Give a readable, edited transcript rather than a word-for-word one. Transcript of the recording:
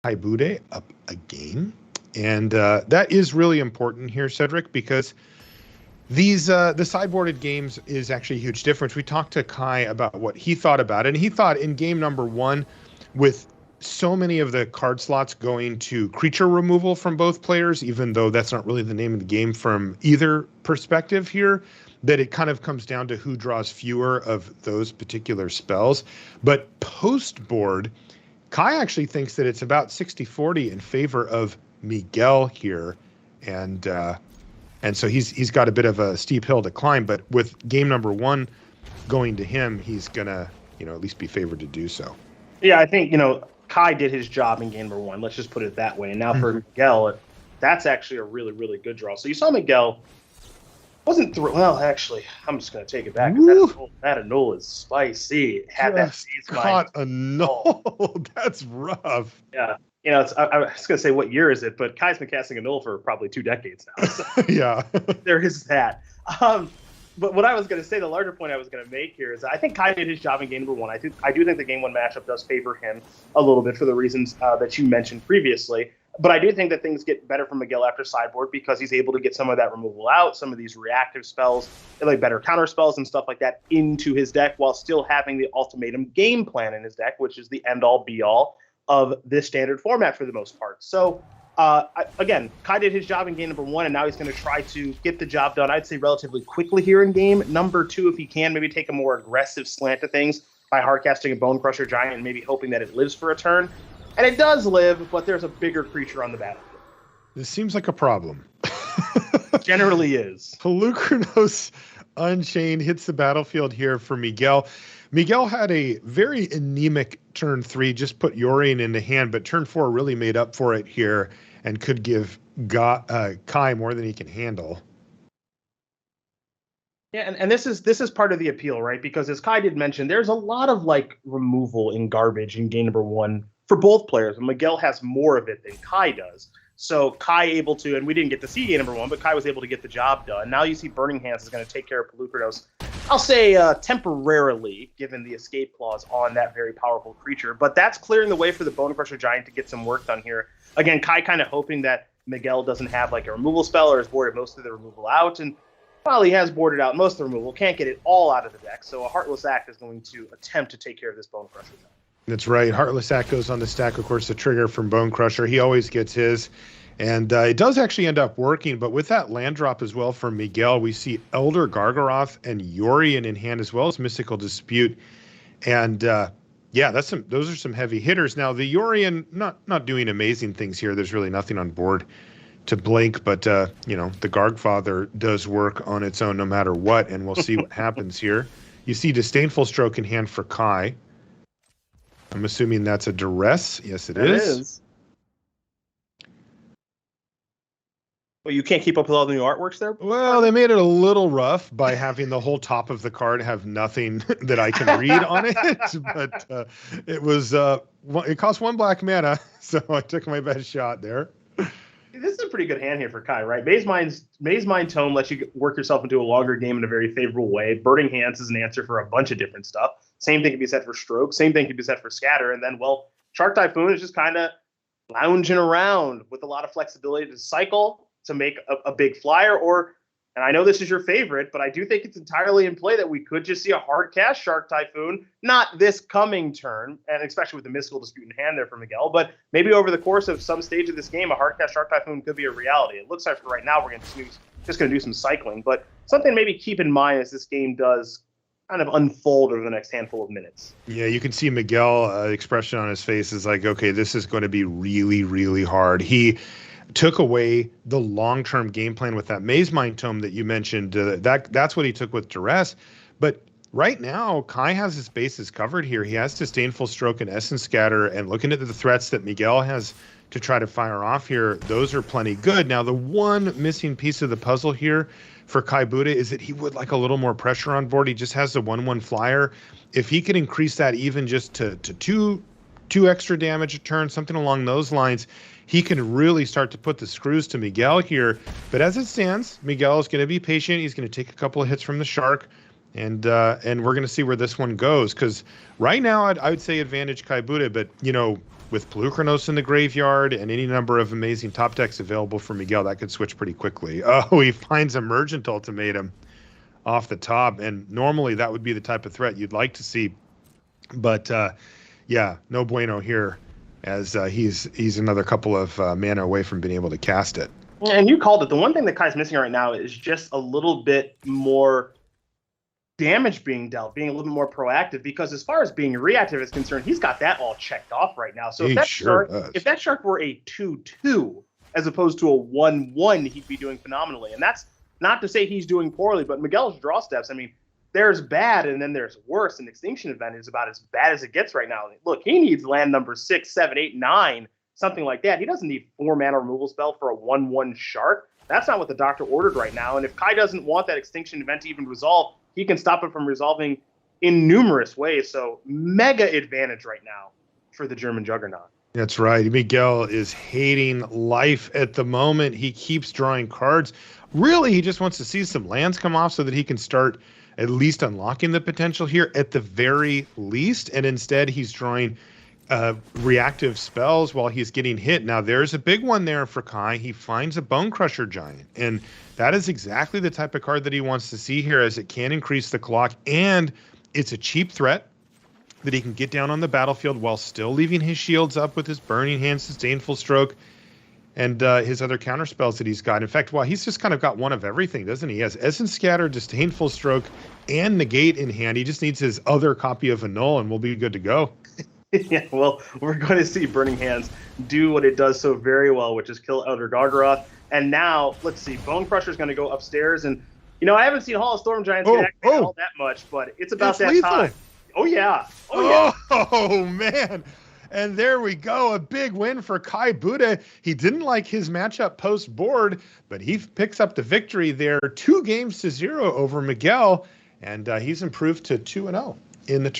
Kai Budde up a game. And that is really important here, Cedric, because these the sideboarded games is actually a huge difference. We talked to Kai about what he thought about it, and he thought in game number one, with so many of the card slots going to creature removal from both players, even though that's not really the name of the game from either perspective here, that it kind of comes down to who draws fewer of those particular spells. But post-board, Kai actually thinks that it's about 60-40 in favor of Miguel here, and so he's got a bit of a steep hill to climb. But with game number one going to him, he's gonna at least be favored to do so. Yeah, I think Kai did his job in game number one. Let's just put it that way. And now for Miguel, that's actually a really, really good draw. So you saw Miguel wasn't well. Actually, I'm just gonna take it back. That annul is spicy. It had just that caught a null. That's rough. Yeah. I was going to say, what year is it? But Kai's been casting a null for probably 2 decades now. So yeah. There is that. But what I was going to say, the larger point I was going to make here is I think Kai did his job in game number one. I do think the game one matchup does favor him a little bit for the reasons that you mentioned previously. But I do think that things get better for Miguel after sideboard because he's able to get some of that removal out, some of these reactive spells, like better counter spells and stuff like that into his deck while still having the ultimatum game plan in his deck, which is the end-all be-all of this standard format for the most part. So, again, Kai did his job in game number one, and now he's going to try to get the job done, I'd say, relatively quickly here in game number two, if he can. Maybe take a more aggressive slant to things by hardcasting a Bone Crusher Giant and maybe hoping that it lives for a turn. And it does live, but there's a bigger creature on the battlefield. This seems like a problem. Generally is. Polukranos Unchained hits the battlefield here for Miguel. Miguel had a very anemic turn 3, just put Yorion into hand, but turn 4 really made up for it here and could give Kai more than he can handle. Yeah, and this is part of the appeal, right? Because as Kai did mention, there's a lot of removal in garbage in game number one for both players, and Miguel has more of it than Kai does. So Kai able to, and we didn't get to see game number one, but Kai was able to get the job done. Now you see Burning Hands is going to take care of Polukranos, I'll say temporarily, given the escape clause on that very powerful creature. But that's clearing the way for the Bone Crusher Giant to get some work done here. Again, Kai kind of hoping that Miguel doesn't have a removal spell or has boarded most of the removal out. And while he has boarded out most of the removal, can't get it all out of the deck. So a Heartless Act is going to attempt to take care of this Bone Crusher Giant. That's right. Heartless Act goes on the stack, of course, the trigger from Bone Crusher. He always gets his. And it does actually end up working, but with that land drop as well from Miguel, we see Elder Gargaroth and Yorion in hand as well as Mystical Dispute. And those are some heavy hitters. Now the Yorion not doing amazing things here. There's really nothing on board to blink, but the Gargfather does work on its own no matter what, and we'll see what happens here. You see Disdainful Stroke in hand for Kai. I'm assuming that's a duress. Yes, it is. Well, you can't keep up with all the new artworks there? Well, they made it a little rough by having the whole top of the card have nothing that I can read on it. But it cost 1 black mana, so I took my best shot there. This is a pretty good hand here for Kai, right? Maze Mind Tome lets you work yourself into a longer game in a very favorable way. Burning Hands is an answer for a bunch of different stuff. Same thing can be said for Stroke. Same thing can be said for Scatter. And then, Shark Typhoon is just kind of lounging around with a lot of flexibility to cycle, to make a big flyer, and I know this is your favorite, but I do think it's entirely in play that we could just see a hard cast Shark Typhoon, not this coming turn, and especially with the Mystical Dispute in hand there for Miguel, but maybe over the course of some stage of this game, a hard cast Shark Typhoon could be a reality. It looks like for right now we're just going to do some cycling, but something maybe keep in mind as this game does kind of unfold over the next handful of minutes. Yeah, you can see Miguel expression on his face is like, okay, this is going to be really, really hard. He took away the long-term game plan with that Maze Mind Tome that you mentioned. That's what he took with Duress. But right now, Kai has his bases covered here. He has Disdainful Stroke and Essence Scatter, and looking at the threats that Miguel has to try to fire off here, those are plenty good. Now, the one missing piece of the puzzle here for Kai Budde is that he would like a little more pressure on board. He just has the 1/1 flyer. If he could increase that even just to two extra damage a turn, something along those lines, he can really start to put the screws to Miguel here. But as it stands, Miguel is going to be patient. He's going to take a couple of hits from the Shark, And we're going to see where this one goes, because right now I would say advantage Kai Budde, but with Polukranos in the graveyard and any number of amazing top decks available for Miguel, that could switch pretty quickly. Oh, he finds Emergent Ultimatum off the top, and normally that would be the type of threat you'd like to see, but yeah, no bueno here, as he's another couple of mana away from being able to cast it. And you called it. The one thing that Kai's missing right now is just a little bit more damage being dealt, being a little bit more proactive, because as far as being reactive is concerned, he's got that all checked off right now. So if that shark were a 2/2 as opposed to a 1/1, he'd be doing phenomenally. And that's not to say he's doing poorly, but Miguel's draw steps, I mean, there's bad and then there's worse, and Extinction Event is about as bad as it gets right now. Look, he needs land number 6, 7, 8, 9, something like that. He doesn't need 4 mana removal spell for a 1/1 shark. That's not what the doctor ordered right now. And if Kai doesn't want that Extinction Event to even resolve, he can stop it from resolving in numerous ways. So mega advantage right now for the German Juggernaut. That's right. Miguel is hating life at the moment. He keeps drawing cards. Really, he just wants to see some lands come off so that he can start at least unlocking the potential here at the very least. And instead, he's drawing reactive spells while he's getting hit. Now, there's a big one there for Kai. He finds a Bone Crusher Giant, and that is exactly the type of card that he wants to see here, as it can increase the clock, and it's a cheap threat that he can get down on the battlefield while still leaving his shields up with his Burning Hand, Disdainful Stroke, and his other counter spells that he's got. In fact, he's just kind of got one of everything, doesn't he? He has Essence Scatter, Disdainful Stroke, and Negate in hand. He just needs his other copy of Annul, and we'll be good to go. Yeah, well, we're going to see Burning Hands do what it does so very well, which is kill Elder Gargaroth. And now, let's see, Bone Crusher is going to go upstairs. And, I haven't seen Hall of Storm Giants get activated all that much, but it's about that lethal time. Oh, yeah. Oh, man. And there we go. A big win for Kai Budde. He didn't like his matchup post-board, but he picks up the victory there, 2-0 over Miguel. And he's improved to 2-0 in the